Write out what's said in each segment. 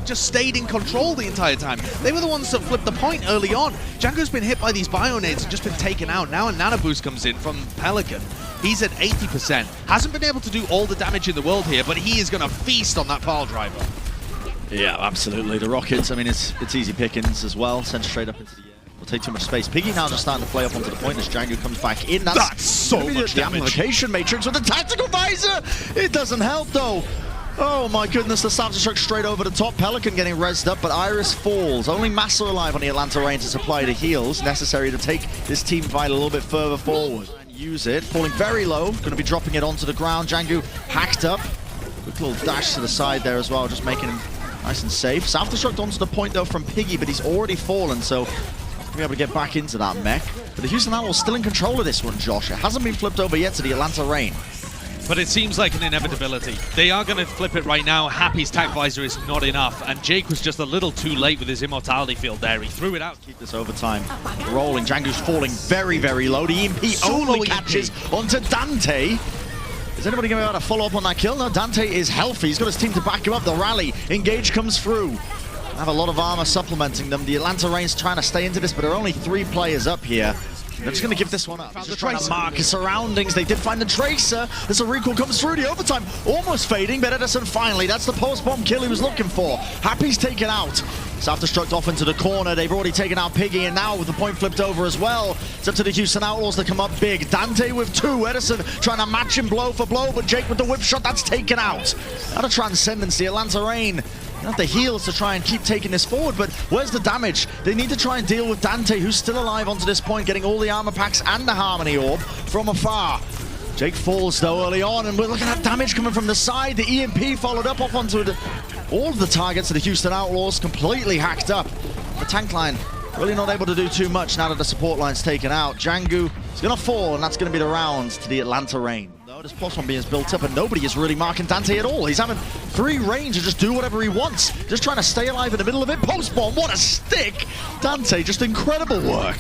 just stayed in control the entire time. They were the ones that flipped the point early on. Django's been hit by these bio-nades and just been taken out. Now a nano boost comes in from Pelican. He's at 80%. Hasn't been able to do all the damage in the world here, but he is going to feast on that pile driver. Yeah, absolutely. The Rockets, I mean, it's easy pickings as well. Sent straight up into the air. Will take too much space. Piggy now just starting to play up onto the point as Django comes back in. That's so much the damage. Amplification Matrix with the Tactical Visor! It doesn't help though. Oh my goodness, the Self-Destruct straight over the top. Pelican getting rezzed up, but Iris falls. Only Massa alive on the Atlanta Reign to supply the heals necessary to take this team fight a little bit further forward. Use it, falling very low. Going to be dropping it onto the ground. Django hacked up. Quick little dash to the side there as well, just making him nice and safe. Self-Destruct onto the point though from Piggy, but he's already fallen, so be able to get back into that mech. But the Houston Outlaws still in control of this one, Josh. It hasn't been flipped over yet to the Atlanta Reign. But it seems like an inevitability. They are going to flip it right now. Happy's Tac Visor is not enough, and Jake was just a little too late with his Immortality Field there. He threw it out. Keep this overtime rolling. Django's falling very, very low. The EMP only catches onto Dante. Is anybody going to be able to follow up on that kill? No, Dante is healthy. He's got his team to back him up. The rally. Engage comes through. Have a lot of armor supplementing them. The Atlanta Reign's trying to stay into this, but there are only 3 players up here. They're just going to give this one up. Just trying to mark his surroundings. They did find the Tracer. As a recall comes through, the overtime almost fading, but Edison finally, that's the post-bomb kill he was looking for. Happy's taken out. Self-destruct off into the corner. They've already taken out Piggy, and now with the point flipped over as well, it's up to the Houston Outlaws to come up big. Dante with 2. Edison trying to match him blow for blow, but Jake with the whip shot, that's taken out. Out of Transcendence, the Atlanta Reign. Not the heals to try and keep taking this forward, but where's the damage? They need to try and deal with Dante, who's still alive onto this point, getting all the armor packs and the Harmony Orb from afar. Jake falls though early on, and we're looking at damage coming from the side. The EMP followed up off onto all of the targets of the Houston Outlaws, completely hacked up. The tank line really not able to do too much now that the support line's taken out. Django is going to fall, and that's going to be the round to the Atlanta Reign. This plus-one being built up, and nobody is really marking Dante at all. He's having free range to just do whatever he wants. Just trying to stay alive in the middle of it. Post-bomb, what a stick! Dante, just incredible work.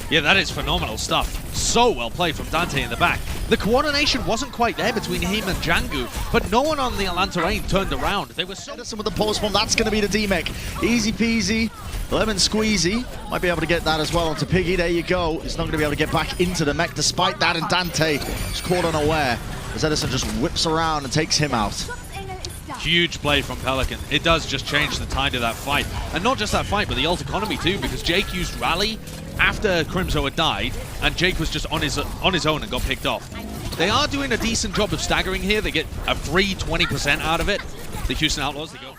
Yeah, that is phenomenal stuff. So well played from Dante in the back. The coordination wasn't quite there between him and Django, but no one on the Atlanta Reign turned around. They were so... Edison with the post-bomb, that's going to be the D-Mech. Easy peasy. Lemon squeezy. Might be able to get that as well onto Piggy. There you go. He's not going to be able to get back into the mech despite that, and Dante is caught unaware as Edison just whips around and takes him out. Huge play from Pelican. It does just change the tide of that fight. And not just that fight, but the ult economy too, because Jake used Rally after Crimzo had died, and Jake was just on his own and got picked off. They are doing a decent job of staggering here. They get a free 20% out of it. The Houston Outlaws, they go...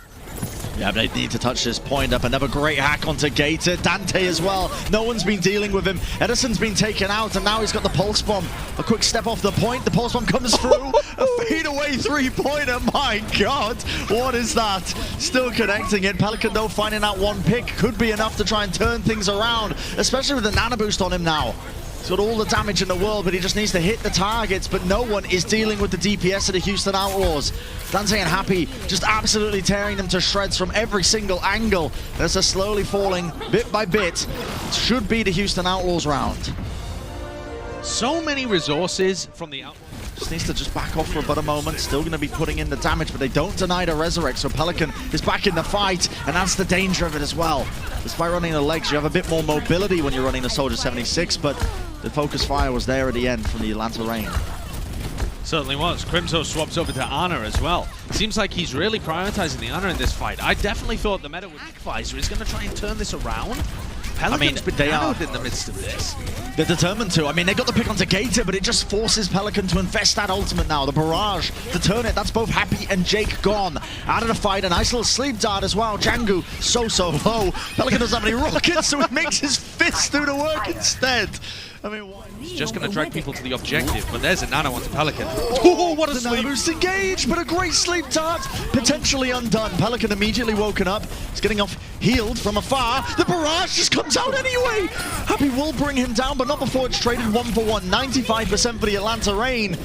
Yeah, but they need to touch this point up. Another great hack onto Gator. Dante as well. No one's been dealing with him. Edison's been taken out, and now he's got the pulse bomb. A quick step off the point. The pulse bomb comes through. A fadeaway 3-pointer. My God, what is that? Still connecting it. Pelican, though, finding that one pick could be enough to try and turn things around, especially with the nano boost on him now. He's got all the damage in the world, but he just needs to hit the targets, but no one is dealing with the DPS of the Houston Outlaws. Dante and Happy just absolutely tearing them to shreds from every single angle. As they're slowly falling, bit by bit. It should be the Houston Outlaws round. So many resources from the Outlaws. Just needs to just back off for about a moment. Still going to be putting in the damage, but they don't deny the resurrect, so Pelican is back in the fight, and that's the danger of it as well. Despite running the legs, you have a bit more mobility when you're running the Soldier 76, but the focus fire was there at the end from the Atlanta Reign. Certainly was. Crimzo swaps over to Ana as well. Seems like he's really prioritizing the Ana in this fight. I definitely thought the meta with Visor is going to try and turn this around. Pelican's been nanoed in the midst of this. They're determined to. I mean, they got the pick onto Gator, but it just forces Pelican to invest that ultimate now. The barrage to turn it. That's both Happy and Jake gone. Out of the fight, a nice little sleep dart as well. Django so low. Pelican doesn't have any rockets, so he makes his fist do the work instead. I mean, he's just going to drag people to the objective, but there's a nano onto Pelican. Oh, what a sleep! Boost engaged, but a great sleep dart, potentially undone. Pelican immediately woken up. He's getting off healed from afar. The barrage just comes out anyway. Happy will bring him down, but not before it's traded 1-for-1. 95% for the Atlanta Reign.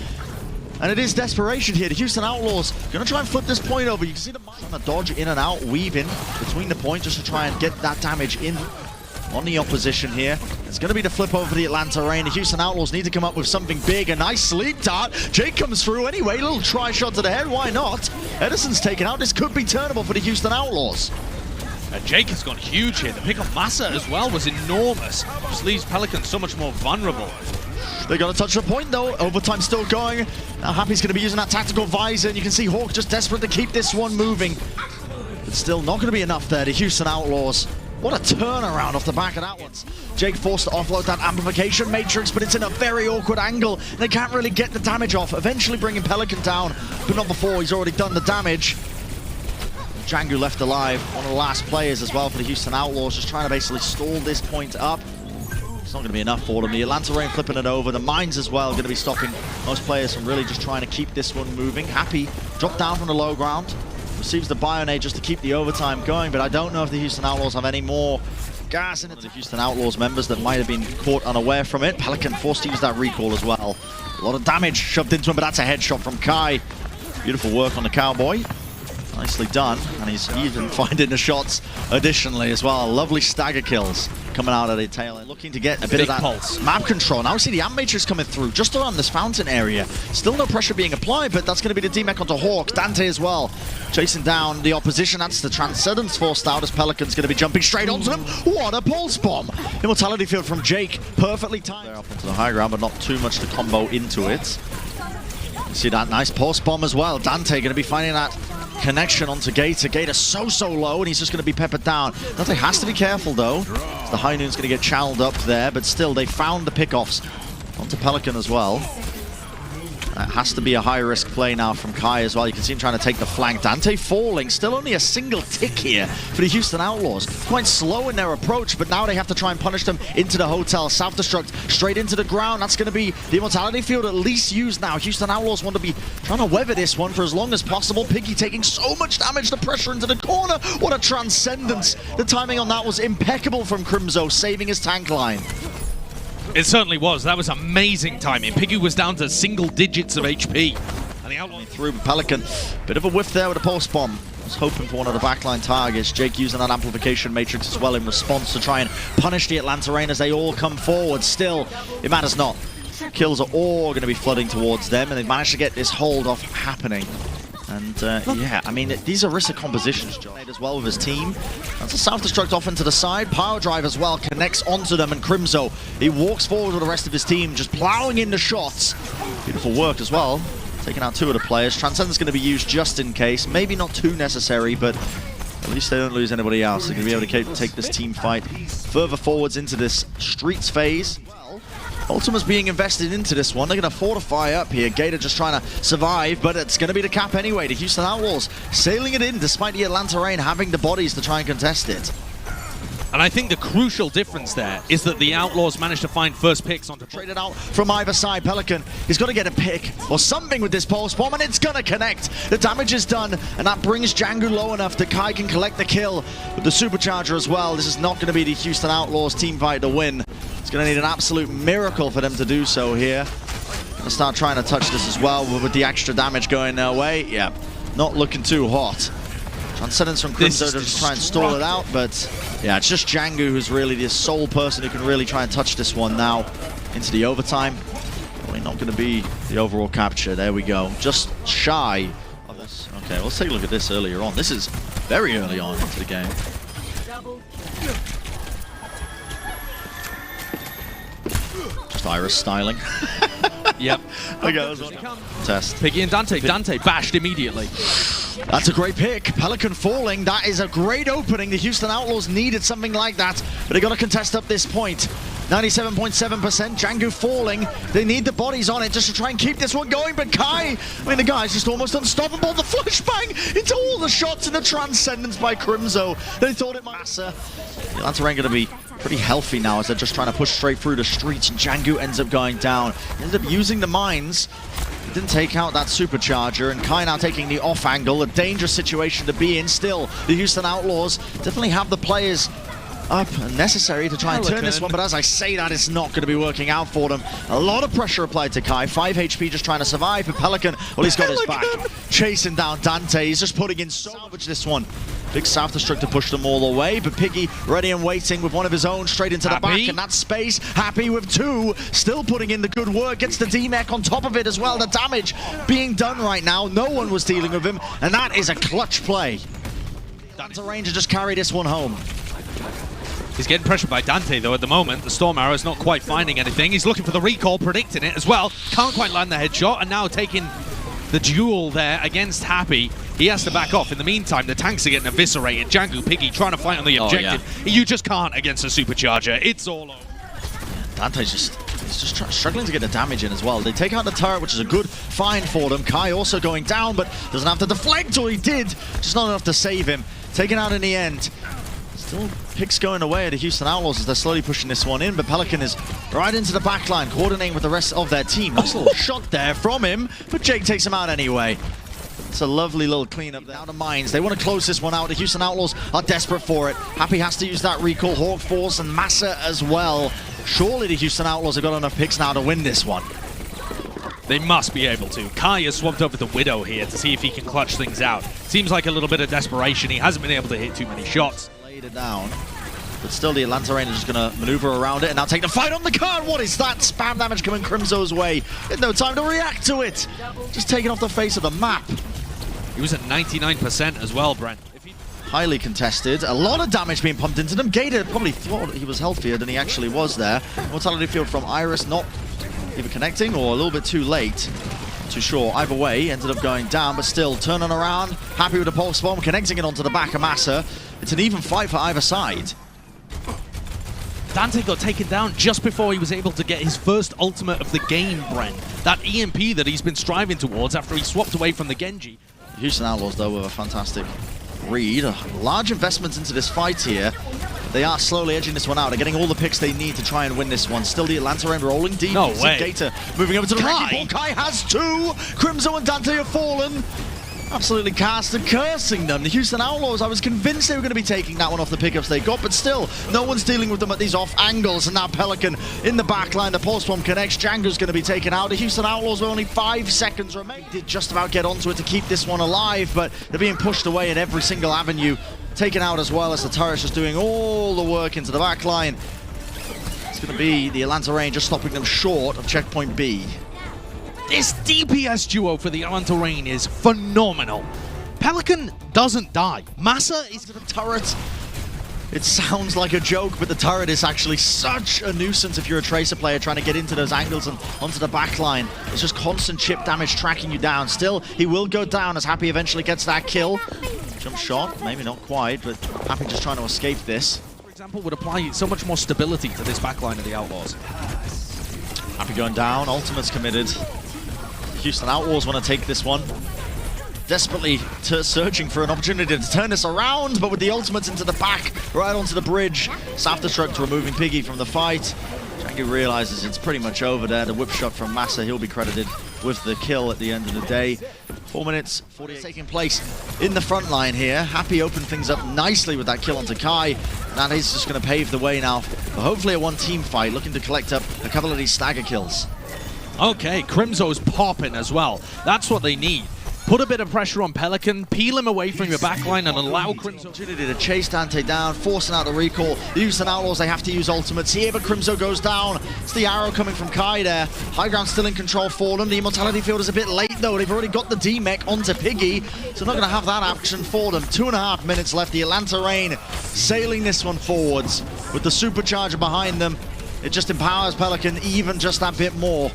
And it is desperation here. The Houston Outlaws going to try and flip this point over. You can see the trying to dodge in and out, weave in between the point just to try and get that damage in. on the opposition here. It's going to be the flip over the Atlanta Reign. The Houston Outlaws need to come up with something big. A nice sleep dart. Jake comes through anyway. Little try shot to the head. Why not? Edison's taken out. This could be turnable for the Houston Outlaws. Jake has gone huge here. The pick on Massa as well was enormous. Just leaves Pelican so much more vulnerable. They got to touch the point though. Overtime still going. Now Happy's going to be using that tactical visor, and you can see Hawk just desperate to keep this one moving. But still not going to be enough there. The Houston Outlaws. What a turnaround off the back of that one. Jake forced to offload that amplification matrix, but it's in a very awkward angle. They can't really get the damage off. Eventually bringing Pelican down, but not before he's already done the damage. Chengdu left alive, one of the last players as well for the Houston Outlaws, just trying to basically stall this point up. It's not going to be enough for them. The Atlanta Reign flipping it over. The mines as well going to be stopping most players from really just trying to keep this one moving. Happy dropped down from the low ground, receives the Bionade just to keep the overtime going, but I don't know if the Houston Outlaws have any more gas in it. The Houston Outlaws members that might have been caught unaware from it. Pelican forced to use that recall as well. A lot of damage shoved into him, but that's a headshot from Kai. Beautiful work on the Cowboy. Nicely done, and he's even finding the shots additionally as well. Lovely stagger kills coming out of the tail end. Looking to get a bit of that pulse. Map control. Now we see the amp matrix coming through just around this fountain area. Still no pressure being applied, but that's going to be the D-Mech onto Hawk. Dante as well, chasing down the opposition. That's the Transcendence forced out as Pelican's going to be jumping straight onto them. What a pulse bomb! Immortality field from Jake, perfectly timed. They're up into the high ground, but not too much to combo into it. You see that nice pulse bomb as well. Dante going to be finding that connection onto Gator. Gator's so low, and he's just going to be peppered down. Dante has to be careful though. The High Noon's going to get channeled up there, but still they found the pickoffs onto Pelican as well. That has to be a high-risk play now from Kai as well. You can see him trying to take the flank. Dante falling, still only a single tick here for the Houston Outlaws. Quite slow in their approach, but now they have to try and punish them into the hotel. Self-destruct straight into the ground. That's going to be the Immortality field at least used now. Houston Outlaws want to be trying to weather this one for as long as possible. Piggy taking so much damage, the pressure into the corner. What a transcendence. The timing on that was impeccable from Crimzo, saving his tank line. It certainly was. That was amazing timing. Piggy was down to single digits of HP. And the Outlaw through Pelican. Bit of a whiff there with a pulse bomb. Was hoping for one of the backline targets. Jake using that amplification matrix as well in response to try and punish the Atlanta Reign as they all come forward. Still, it matters not. Kills are all going to be flooding towards them, and they've managed to get this hold off happening. And yeah, I mean, these are risky compositions, John, as well with his team. That's a self-destruct off into the side. Power Drive as well connects onto them, and Crimzo, he walks forward with the rest of his team, just plowing in the shots. Beautiful work as well. Taking out two of the players. Transcendence going to be used just in case. Maybe not too necessary, but at least they don't lose anybody else. They're going to be able to take this team fight further forwards into this streets phase. Ultima's being invested into this one. They're going to fortify up here. Gator just trying to survive, but it's going to be the cap anyway. The Houston Outlaws sailing it in despite the Atlanta Reign having the bodies to try and contest it. And I think the crucial difference there is that the Outlaws managed to find first picks onto traded out from either side. Pelican, he's got to get a pick or something with this pulse bomb, and it's going to connect. The damage is done, and that brings Django low enough that Kai can collect the kill with the supercharger as well. This is not going to be the Houston Outlaws team fight to win. It's going to need an absolute miracle for them to do so here. Going to start trying to touch this as well with the extra damage going their way. Yeah, not looking too hot. Transcendence from Crimzo to just try and stall it out, but yeah, it's just Django who's really the sole person who can really try and touch this one now into the overtime. Probably not going to be the overall capture. There we go. Just shy of this. Okay, let's take a look at this earlier on. This is very early on into the game. Just Iris styling. Yep. Okay, test. Piggy and Dante. Dante bashed immediately. That's a great pick. Pelican falling. That is a great opening. The Houston Outlaws needed something like that, but they got to contest up this point. 97.7%. Django falling. They need the bodies on it just to try and keep this one going. But Kai, I mean, the guy's just almost unstoppable. The flashbang into all the shots and the transcendence by Crimzo. They thought it might. The Atlanta Reign going to be pretty healthy now as they're just trying to push straight through the streets, and Django ends up going down. He ends up using the mines. Didn't take out that supercharger, and Kai now taking the off angle. A dangerous situation to be in. Still, the Houston Outlaws definitely have the players up and necessary to try and turn this one, but as I say that, it's not going to be working out for them. A lot of pressure applied to Kai. 5 HP just trying to survive, but Pelican, well, he's got his back. Chasing down Dante. He's just putting in salvage this one. Big self-destruct to push them all away, but Piggy ready and waiting with one of his own straight into the back, and that space. Happy with two, still putting in the good work, gets the D-Mech on top of it as well. The damage being done right now, no one was dealing with him, and that is a clutch play. Dante Ranger just carried this one home. He's getting pressured by Dante, though, at the moment. The Storm Arrow is not quite finding anything. He's looking for the recall, predicting it as well. Can't quite land the headshot, and now taking the duel there against Happy. He has to back off. In the meantime, the tanks are getting eviscerated. Django, Piggy trying to fight on the objective. You just can't against a Supercharger. It's all over. Dante's just struggling to get the damage in as well. They take out the turret, which is a good find for them. Kai also going down, but doesn't have to deflect, or he did. Just not enough to save him. Taken out in the end. Still picks going away at the Houston Outlaws as they're slowly pushing this one in, but Pelican is right into the back line, coordinating with the rest of their team. Nice little shot there from him, but Jake takes him out anyway. It's a lovely little cleanup there. Out of mines. They want to close this one out. The Houston Outlaws are desperate for it. Happy has to use that recall. Hawk Force and Massa as well. Surely the Houston Outlaws have got enough picks now to win this one. They must be able to. Kai has swapped over the Widow here to see if he can clutch things out. Seems like a little bit of desperation. He hasn't been able to hit too many shots. Laid it down. But still, the Atlanta Rain is just going to maneuver around it and now take the fight on the card. What is that? Spam damage coming Crimzo's way. Had no time to react to it. Just taken off the face of the map. He was at 99% as well, Brent. Highly contested. A lot of damage being pumped into them. Gator probably thought he was healthier than he actually was there. Mortality field from Iris not either connecting or a little bit too late. Too sure. Either way, ended up going down, but still turning around. Happy with the pulse bomb, connecting it onto the back of Massa. It's an even fight for either side. Dante got taken down just before he was able to get his first ultimate of the game, Brent. That EMP that he's been striving towards after he swapped away from the Genji. Houston Outlaws, though, with a fantastic read. Large investments into this fight here. They are slowly edging this one out. They're getting all the picks they need to try and win this one. Still the Atlanta end rolling deep. No way. Gator moving over to the wrecking ball. Kai has two. Crimzo and Dante have fallen. Absolutely cast and cursing them. The Houston Outlaws, I was convinced they were going to be taking that one off the pickups they got, but still, no one's dealing with them at these off angles. And now Pelican in the back line. The pulse bomb connects. Django's going to be taken out. The Houston Outlaws with only 5 seconds remaining. Did just about get onto it to keep this one alive, but they're being pushed away in every single avenue. Taken out as well as the turret's just doing all the work into the back line. It's going to be the Atlanta Rain just stopping them short of checkpoint B. This DPS duo for the Atlanta Rain is phenomenal. Pelican doesn't die. Massa is to the turret. It sounds like a joke, but the turret is actually such a nuisance if you're a Tracer player trying to get into those angles and onto the back line. It's just constant chip damage tracking you down. Still, he will go down as Happy eventually gets that kill. Jump shot, maybe not quite, but Happy just trying to escape this. For example, would apply so much more stability to this backline of the Outlaws. Happy going down, ultimate's committed. Houston Outlaws want to take this one. Desperately searching for an opportunity to turn this around, but with the ultimates into the back, right onto the bridge. Self-destruct removing Piggy from the fight. Django realizes it's pretty much over there. The whip shot from Massa, he'll be credited with the kill at the end of the day. 4 minutes, 48 taking place in the front line here. Happy opened things up nicely with that kill onto Kai. And that is just going to pave the way now for hopefully a one-team fight, looking to collect up a couple of these stagger kills. Okay, Crimzo's popping as well. That's what they need. Put a bit of pressure on Pelican, peel him away from your backline and allow Crimzo opportunity to chase Dante down, forcing out the recall. The Houston Outlaws, they have to use ultimates here, but Crimzo goes down. It's the arrow coming from Kai there. High ground still in control for them. The immortality field is a bit late though. They've already got the D-Mech onto Piggy, so not going to have that action for them. 2.5 minutes left. The Atlanta Rain sailing this one forwards with the supercharger behind them. It just empowers Pelican even just that bit more.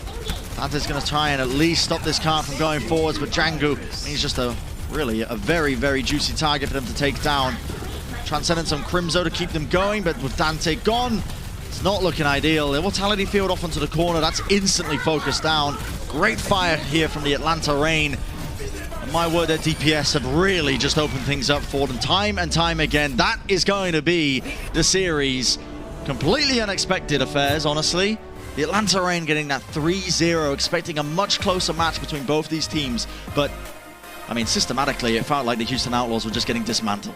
Dante's going to try and at least stop this car from going forwards, but Django, he's just really a very, very juicy target for them to take down. Transcendence on Crimzo to keep them going, but with Dante gone, it's not looking ideal. The mortality field off onto the corner, that's instantly focused down. Great fire here from the Atlanta Rain. And my word, their DPS have really just opened things up for them time and time again. That is going to be the series. Completely unexpected affairs, honestly. The Atlanta Rain getting that 3-0, expecting a much closer match between both these teams. But, I mean, systematically, it felt like the Houston Outlaws were just getting dismantled.